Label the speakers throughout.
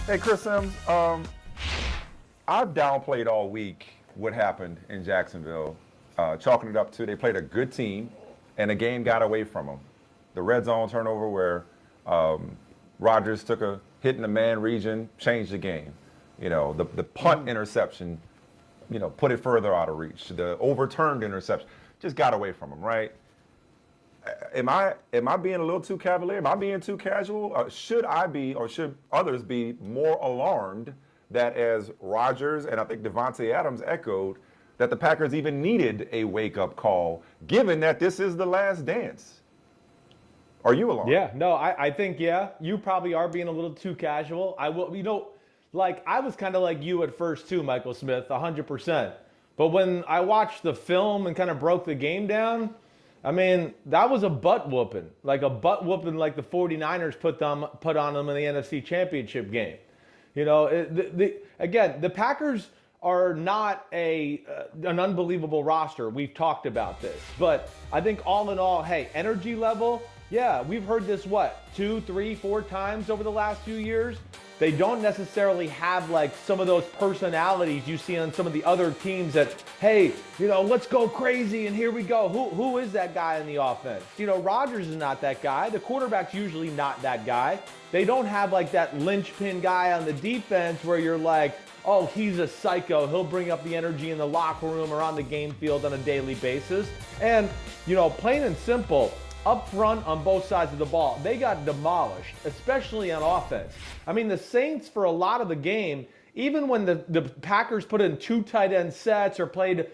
Speaker 1: Hey, Chris Sims, I've downplayed all week what happened in Jacksonville, chalking it up to they played a good team, and the game got away from them. The red zone turnover where Rodgers took a hit in the man region changed the game. The punt interception, put it further out of reach. The overturned interception just got away from him, right? Am I being a little too cavalier? Am I being too casual? Should I be, or should others be more alarmed that as Rodgers and I think Devontae Adams echoed, that the Packers even needed a wake-up call, given that this is the last dance? Are you alarmed?
Speaker 2: Yeah, no, I think, yeah, you probably are being a little too casual. I will, I was kind of like you at first too, Michael Smith, 100%. But when I watched the film and kind of broke the game down, I mean, that was a butt whooping. Like a butt whooping like the 49ers put on them in the NFC Championship game. Again, the Packers are not an unbelievable roster. We've talked about this. But I think all in all, hey, energy level, yeah, we've heard this, 2, 3, 4 times over the last few years. They don't necessarily have like some of those personalities you see on some of the other teams that, hey, let's go crazy and here we go. Who is that guy in the offense? Rodgers is not that guy. The quarterback's usually not that guy. They don't have like that linchpin guy on the defense where you're like, oh, he's a psycho. He'll bring up the energy in the locker room or on the game field on a daily basis. And, plain and simple, up front on both sides of the ball, they got demolished, especially on offense. I mean, the Saints, for a lot of the game, even when the Packers put in 2 tight end sets or played,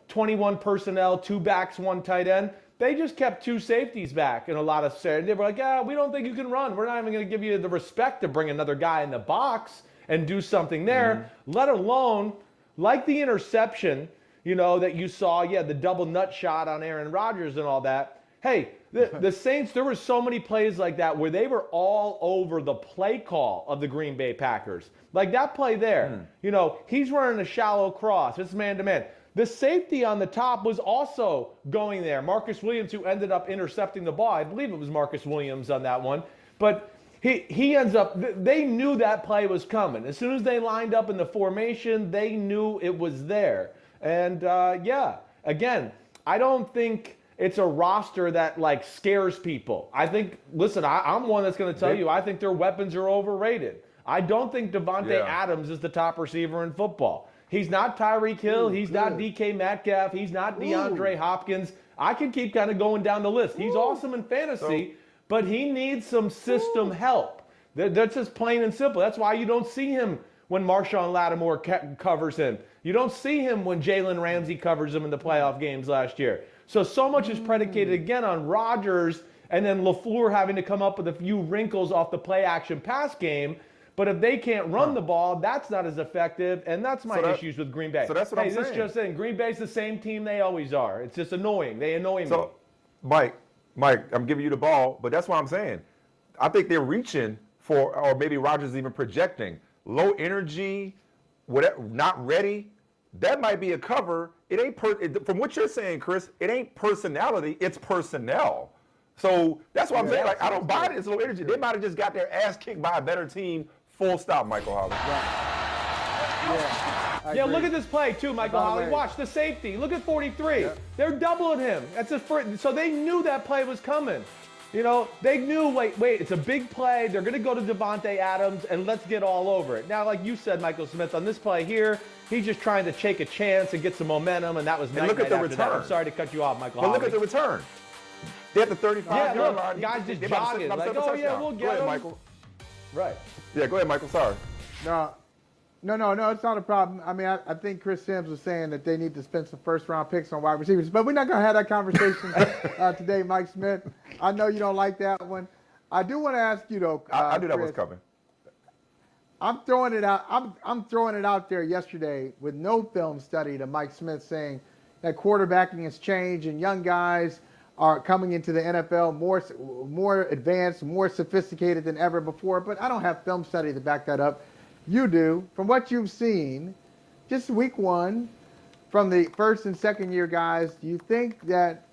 Speaker 2: 21 personnel, 2 backs, 1 tight end, they just kept 2 safeties back in a lot of scenarios. They were like, yeah, we don't think you can run. We're not even going to give you the respect to bring another guy in the box and do something there, let alone, like the interception, that you saw, the double nut shot on Aaron Rodgers and all that. Hey, the Saints, there were so many plays like that where they were all over the play call of the Green Bay Packers. Like that play there, he's running a shallow cross. It's man-to-man. The safety on the top was also going there. Marcus Williams, who ended up intercepting the ball. I believe it was Marcus Williams on that one. But he ends up, they knew that play was coming. As soon as they lined up in the formation, they knew it was there. And again, I don't think it's a roster that like scares people. I think, listen, I'm one that's going to tell you, I think their weapons are overrated. I don't think Devontae Adams is the top receiver in football. He's not Tyreek Hill. He's not DK Metcalf. He's not DeAndre Hopkins. I can keep kind of going down the list. He's awesome in fantasy, but he needs some system help. That's just plain and simple. That's why you don't see him when Marshawn Lattimore covers him. You don't see him when Jalen Ramsey covers him in the playoff games last year. So much is predicated again on Rodgers and then LaFleur having to come up with a few wrinkles off the play action pass game. But if they can't run the ball, that's not as effective, and that's my issues with Green Bay.
Speaker 1: So that's what I'm saying.
Speaker 2: This just saying, Green Bay's the same team they always are. It's just annoying. They annoy me.
Speaker 1: So, Mike, I'm giving you the ball, but that's what I'm saying. I think they're reaching for, or maybe Rodgers even projecting, low energy, whatever, not ready. That might be a cover. It ain't from what you're saying, Chris. It ain't personality. It's personnel. So that's what I'm saying. Like I don't buy it. It's low energy. They might have just got their ass kicked by a better team. Full stop, Michael Holly.
Speaker 2: Yeah, look at this play too, Michael Holly. Watch the safety. Look at 43. Yeah. They're doubling him. That's a first. So they knew that play was coming. They knew, wait, it's a big play. They're going to go to Devontae Adams, and let's get all over it. Now, like you said, Michael Smith, on this play here, he's just trying to take a chance and get some momentum, and that was nice.
Speaker 1: Look at the return.
Speaker 2: I'm sorry to cut you off, Michael Holly.
Speaker 1: But look at the return. They're at the 35-yard line.
Speaker 2: Guys just jogging. Like, oh, yeah, we'll get
Speaker 1: Go ahead,
Speaker 2: him.
Speaker 1: Michael.
Speaker 2: Right.
Speaker 1: Yeah, go ahead, Michael. Sorry.
Speaker 3: No, it's not a problem. I mean, I think Chris Sims was saying that they need to spend some first-round picks on wide receivers, but we're not going to have that conversation today, Mike Smith. I know you don't like that one. I do want to ask you, though,
Speaker 1: I knew that
Speaker 3: Chris,
Speaker 1: was coming.
Speaker 3: I'm throwing it out. I'm throwing it out there yesterday with no film study to Mike Smith saying that quarterbacking has changed and young guys are coming into the NFL more advanced, more sophisticated than ever before. But I don't have film study to back that up. You do. From what you've seen, just week one, from the first and second year guys, do you think that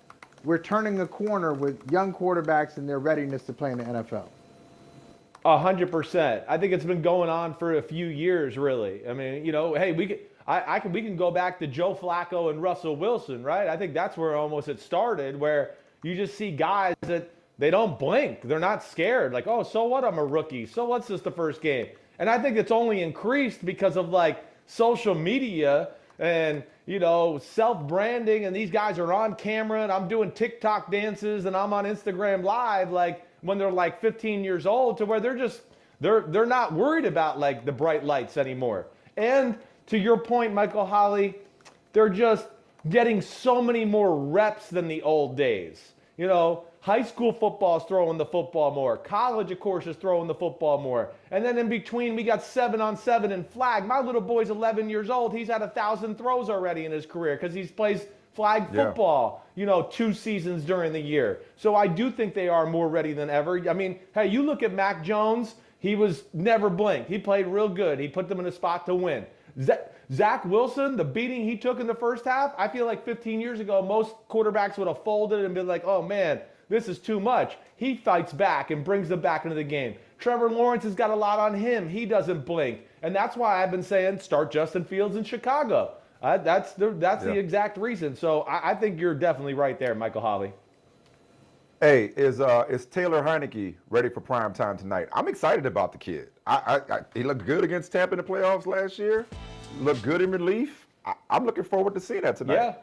Speaker 3: we're turning a corner with young quarterbacks and their readiness to play in the NFL?
Speaker 2: 100%. I think it's been going on for a few years, really. I mean, hey, we can go back to Joe Flacco and Russell Wilson, right? I think that's where almost it started, where you just see guys that they don't blink. They're not scared. Like, oh, so what? I'm a rookie. So what's this the first game? And I think it's only increased because of like social media and, self-branding, and these guys are on camera, and I'm doing TikTok dances, and I'm on Instagram Live, like when they're like 15 years old, to where they're not worried about like the bright lights anymore. And to your point, Michael Holley, they're just getting so many more reps than the old days. High school football is throwing the football more. College, of course, is throwing the football more. And then in between, we got 7-on-7 and flag. My little boy's 11 years old. He's had 1,000 throws already in his career because he plays flag football, 2 seasons during the year. So I do think they are more ready than ever. I mean, hey, you look at Mac Jones. He was never blinked. He played real good. He put them in a spot to win. Zach Wilson, the beating he took in the first half, I feel like 15 years ago, most quarterbacks would have folded and been like, oh, man, this is too much. He fights back and brings them back into the game. Trevor Lawrence has got a lot on him. He doesn't blink. And that's why I've been saying start Justin Fields in Chicago. That's the exact reason. So I think you're definitely right there, Michael Holley.
Speaker 1: Hey, is Taylor Heineke ready for prime time tonight? I'm excited about the kid. He looked good against Tampa in the playoffs last year. Looked good in relief. I'm looking forward to seeing that tonight.
Speaker 2: Yeah.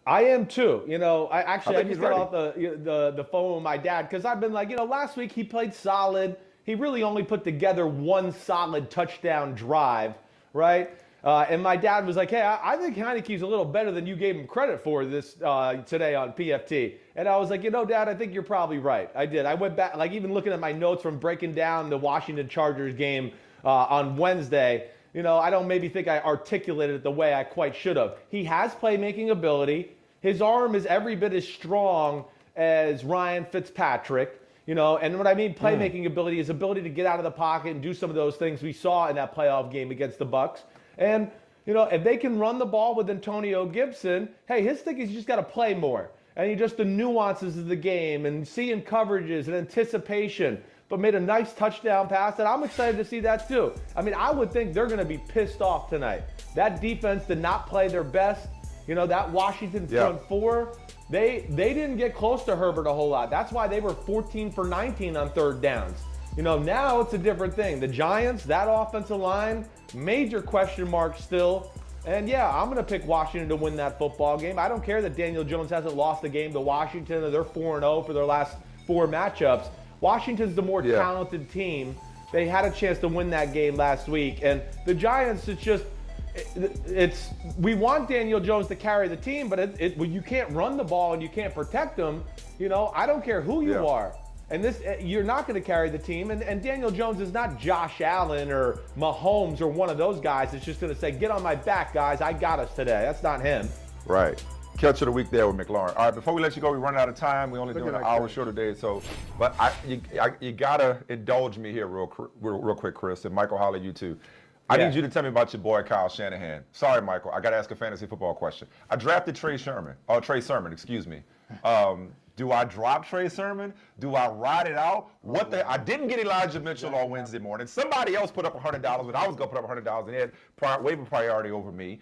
Speaker 2: I am too. I just got off the phone with my dad because I've been like, last week he played solid. He really only put together one solid touchdown drive, right? And my dad was like, hey, I think Heineke's a little better than you gave him credit for this today on PFT. And I was like, Dad, I think you're probably right. I did. I went back, like even looking at my notes from breaking down the Washington Chargers game on Wednesday. I don't maybe think I articulated it the way I quite should have. He has playmaking ability. His arm is every bit as strong as Ryan Fitzpatrick. And what I mean playmaking ability is ability to get out of the pocket and do some of those things we saw in that playoff game against the Bucs. And, if they can run the ball with Antonio Gibson, hey, his thing is you just got to play more. And just the nuances of the game and seeing coverages and anticipation, but made a nice touchdown pass. And I'm excited to see that too. I mean, I would think they're going to be pissed off tonight. That defense did not play their best. That Washington front four, they didn't get close to Herbert a whole lot. That's why they were 14 for 19 on third downs. Now it's a different thing. The Giants, that offensive line, major question mark still. And I'm going to pick Washington to win that football game. I don't care that Daniel Jones hasn't lost a game to Washington or they're 4-0 for their last 4 matchups. Washington's the more talented team. They had a chance to win that game last week. And the Giants, we want Daniel Jones to carry the team, but when you can't run the ball and you can't protect them, I don't care who you are. And you're not going to carry the team. And Daniel Jones is not Josh Allen or Mahomes or one of those guys that's just going to say, get on my back, guys. I got us today. That's not him.
Speaker 1: Right. Catch of the week there with McLaurin. All right, before we let you go, we're running out of time. We're only doing an hour show today. So, but you got to indulge me here real quick, Chris, and Michael Holley, you too. I need you to tell me about your boy, Kyle Shanahan. Sorry, Michael. I got to ask a fantasy football question. I drafted Trey Sermon, excuse me. Do I drop Trey Sermon? Do I ride it out? I didn't get Elijah Mitchell on Wednesday morning. Somebody else put up $100 when I was going to put up $100 and they had waiver priority over me.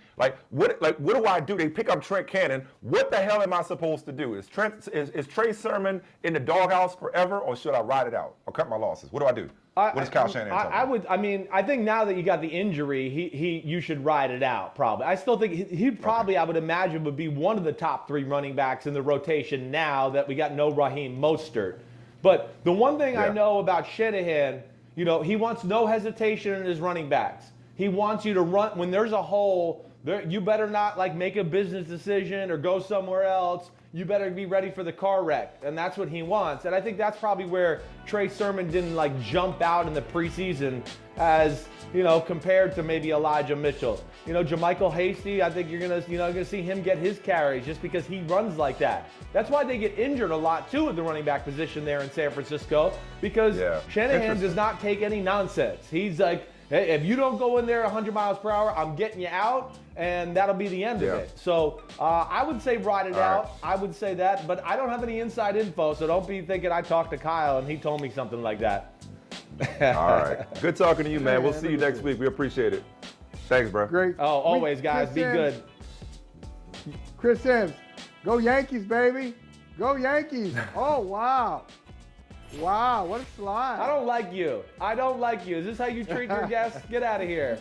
Speaker 1: What do I do? They pick up Trent Cannon. What the hell am I supposed to do? Is Trey Sermon in the doghouse forever, or should I ride it out or cut my losses? What do I do? What does Kyle Shanahan tell me?
Speaker 2: I think now that you got the injury, you should ride it out, probably. I still think he probably, I would imagine, would be one of the top 3 running backs in the rotation now that we got no Raheem Mostert. But the one thing I know about Shanahan, he wants no hesitation in his running backs. He wants you to run when there's a hole. You better not make a business decision or go somewhere else. You better be ready for the car wreck. And that's what he wants. And I think that's probably where Trey Sermon didn't jump out in the preseason as, compared to maybe Elijah Mitchell. JaMychal Hasty, I think you're gonna see him get his carries just because he runs like that. That's why they get injured a lot too at the running back position there in San Francisco, because Shanahan does not take any nonsense. He's like, hey, if you don't go in there 100 miles per hour, I'm getting you out, and that'll be the end of it. So I would say ride it out. I would say that, but I don't have any inside info, so don't be thinking I talked to Kyle and he told me something like that.
Speaker 1: All right. Good talking to you, man. We'll
Speaker 3: Man,
Speaker 1: see you
Speaker 3: look at
Speaker 1: next week. We appreciate it. Thanks, bro.
Speaker 3: Great.
Speaker 2: Oh, always, guys. Be
Speaker 3: Chris
Speaker 2: good.
Speaker 3: Chris Sims, go Yankees, baby. Go Yankees. Oh, wow. Wow, what a slide.
Speaker 2: I don't like you. I don't like you. Is this how you treat your guests? Get out of here.